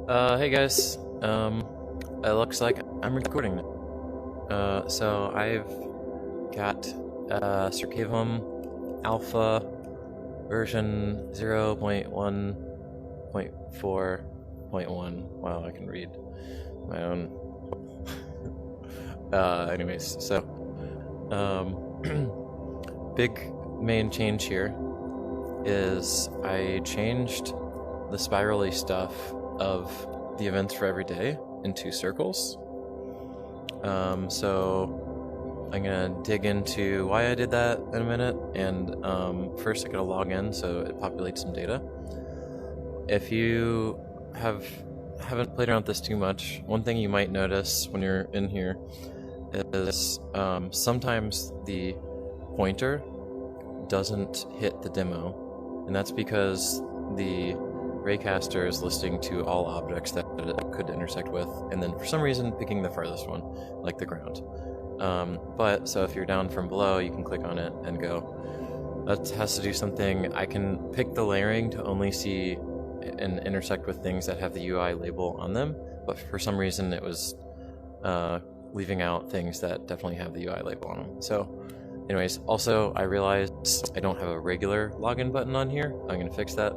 Hey guys. It looks like I'm recording now. So I've got Circaevum Alpha version 0.1.4.1. Wow, I can read my own. Anyways, so big main change here is I changed the spirally stuff of the events for every day into circles. So I'm gonna dig into why I did that in a minute, and first I gotta log in so it populates some data. If you haven't played around with this too much, one thing you might notice when you're in here is sometimes the pointer doesn't hit the demo, and that's because the Raycaster is listing to all objects that it could intersect with, and then for some reason picking the farthest one, like the ground. So if you're down from below, you can click on it and go. That has to do something. I can pick the layering to only see and intersect with things that have the UI label on them, but for some reason it was leaving out things that definitely have the UI label on them. So anyways, also I realized I don't have a regular login button on here. I'm going to fix that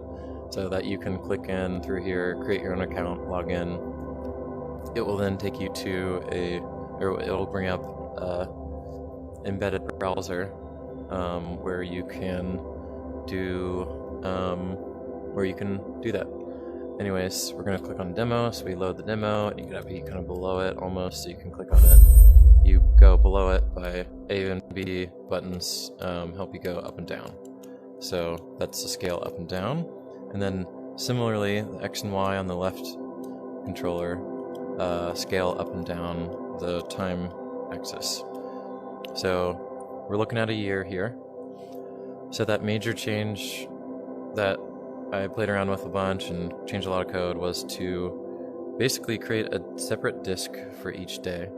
so that you can click in through here, create your own account, log in. It will then take you to it'll bring up embedded browser where you can do that. Anyways, we're gonna click on demo, so we load the demo, and you gotta be kind of below it almost, so you can click on it. You go below it by A and B buttons help you go up and down. So that's the scale up and down. And then similarly, the X and Y on the left controller scale up and down the time axis. So we're looking at a year here. So that major change that I played around with a bunch and changed a lot of code was to basically create a separate disk for each day.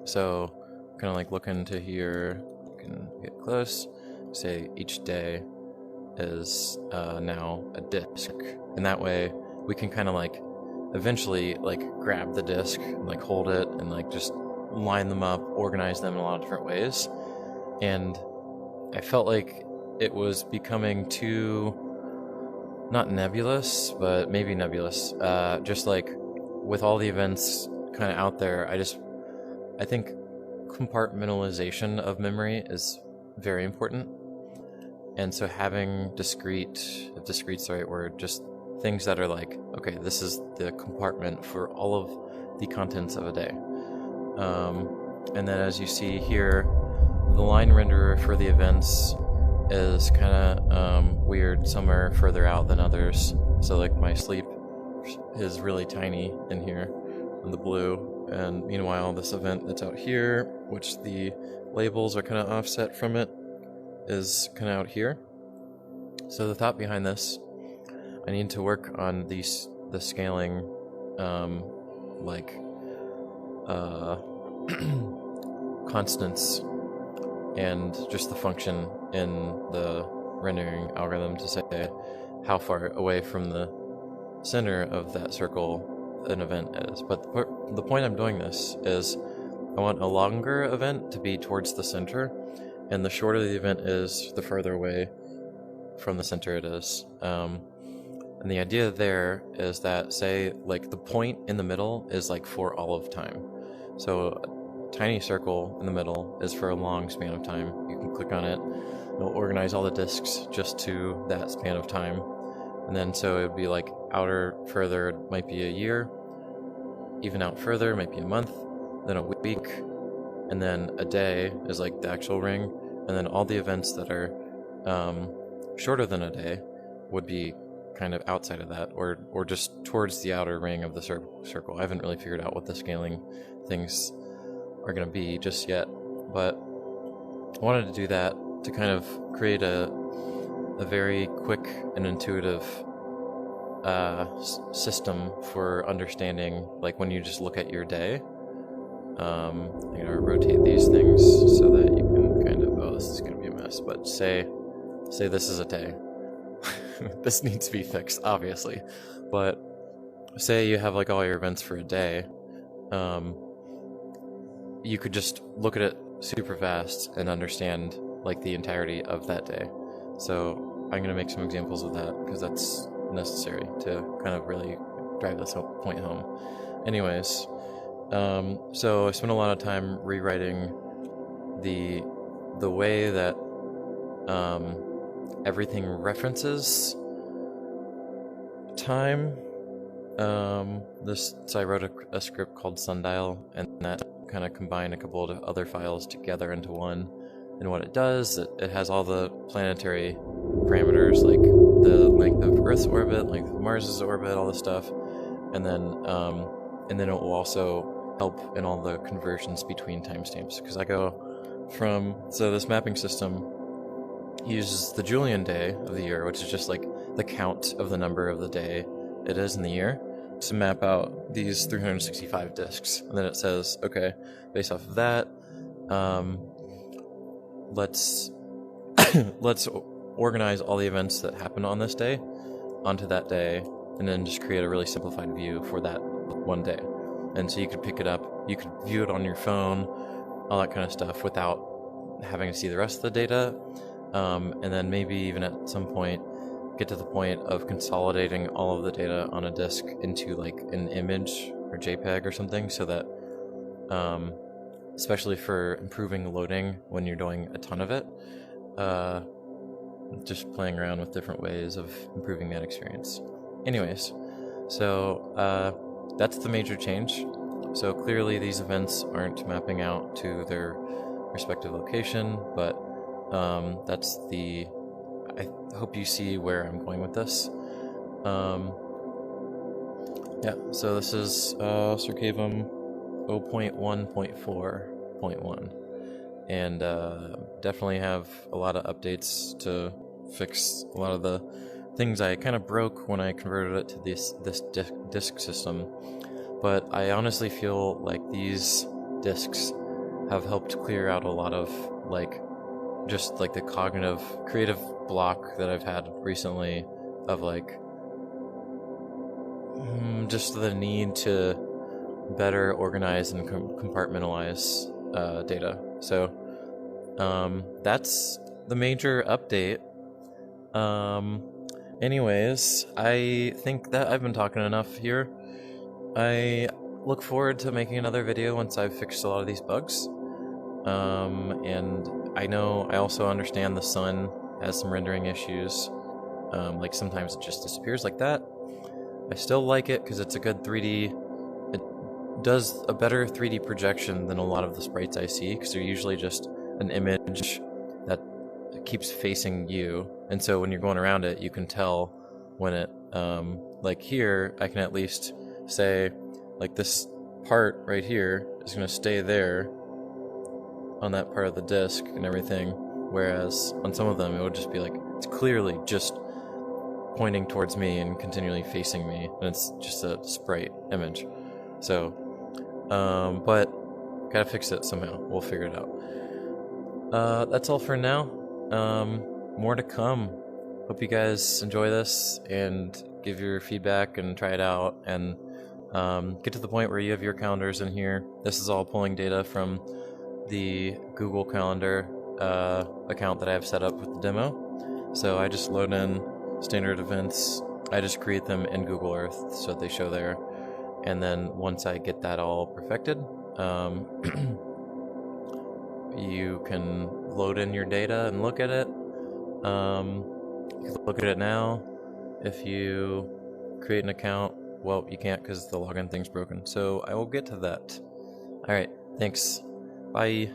So kind of like look into here, you can get close, say each day is now a disk, and that way we can kind of like eventually like grab the disk and like hold it and like just line them up, organize them in a lot of different ways. And I felt like it was becoming too, not nebulous, but maybe nebulous, just like with all the events kind of out there. I think compartmentalization of memory is very important. And so having discrete, if discrete's the right word, just things that are like, okay, this is the compartment for all of the contents of a day. And then as you see here, the line renderer for the events is kind of weird. Some are further out than others. So like my sleep is really tiny in here in the blue. And meanwhile, this event that's out here, which the labels are kind of offset from it, is kind of out here. So the thought behind this, I need to work on the scaling, constants and just the function in the rendering algorithm to say how far away from the center of that circle an event is. But the point I'm doing this is I want a longer event to be towards the center, and the shorter the event is, the further away from the center it is. And the idea there is that, say, like the point in the middle is like for all of time. So a tiny circle in the middle is for a long span of time. You can click on it, it'll organize all the disks just to that span of time. And then so it would be like outer further, it might be a year, even out further, it might be a month, then a week, and then a day is like the actual ring, and then all the events that are shorter than a day would be kind of outside of that, or just towards the outer ring of the circle. I haven't really figured out what the scaling things are going to be just yet, but I wanted to do that to kind of create a very quick and intuitive system for understanding, like when you just look at your day. I'm going to rotate these things so that you can kind of, oh, this is going to be a mess, but say this is a day. this needs to be fixed, obviously. But say you have like all your events for a day, you could just look at it super fast and understand like the entirety of that day. So I'm gonna make some examples of that because that's necessary to kind of really drive this point home. Anyways, so I spent a lot of time rewriting the way that everything references time. So I wrote a script called Sundial, and that kind of combined a couple of other files together into one. And what it does, it has all the planetary parameters, like the length of Earth's orbit, length of Mars's orbit, all this stuff, and then it will also help in all the conversions between timestamps. Because I go from, so this mapping system uses the Julian day of the year, which is just like the count of the number of the day it is in the year, to map out these 365 disks. And then it says, okay, based off of that, let's let's organize all the events that happen on this day onto that day, and then just create a really simplified view for that one day. And so you could pick it up, you could view it on your phone, all that kind of stuff, without having to see the rest of the data. And then maybe even at some point get to the point of consolidating all of the data on a disk into like an image or JPEG or something, so that especially for improving loading when you're doing a ton of it, just playing around with different ways of improving that experience. Anyways, so that's the major change. So clearly these events aren't mapping out to their respective location, but that's the, I hope you see where I'm going with this. Yeah, so this is Circaevum 0.1.4.1, and definitely have a lot of updates to fix a lot of the things I kind of broke when I converted it to this disk system. But I honestly feel like these disks have helped clear out a lot of like just like the cognitive creative block that I've had recently of like just the need to better organize and compartmentalize data. So that's the major update. Anyways, I think that I've been talking enough here. I look forward to making another video once I've fixed a lot of these bugs. And I know, I also understand the sun has some rendering issues. Like sometimes it just disappears like that. I still like it because it's a good 3D. It does a better 3D projection than a lot of the sprites I see, because they're usually just an image that keeps facing you. And so when you're going around it, you can tell when it, like here, I can at least say, like this part right here is going to stay there on that part of the disk and everything, whereas on some of them it would just be like, it's clearly just pointing towards me and continually facing me, and it's just a sprite image. So, but gotta fix it somehow. We'll figure it out. That's all for now. More to come. Hope you guys enjoy this and give your feedback and try it out, and get to the point where you have your calendars in here. This is all pulling data from the Google Calendar account that I have set up with the demo. So I just load in standard events. I just create them in Google Earth so they show there. And then once I get that all perfected, you can load in your data and look at it. You can look at it now. If you create an account, well, you can't because the login thing's broken. So I will get to that. Alright, thanks. Bye.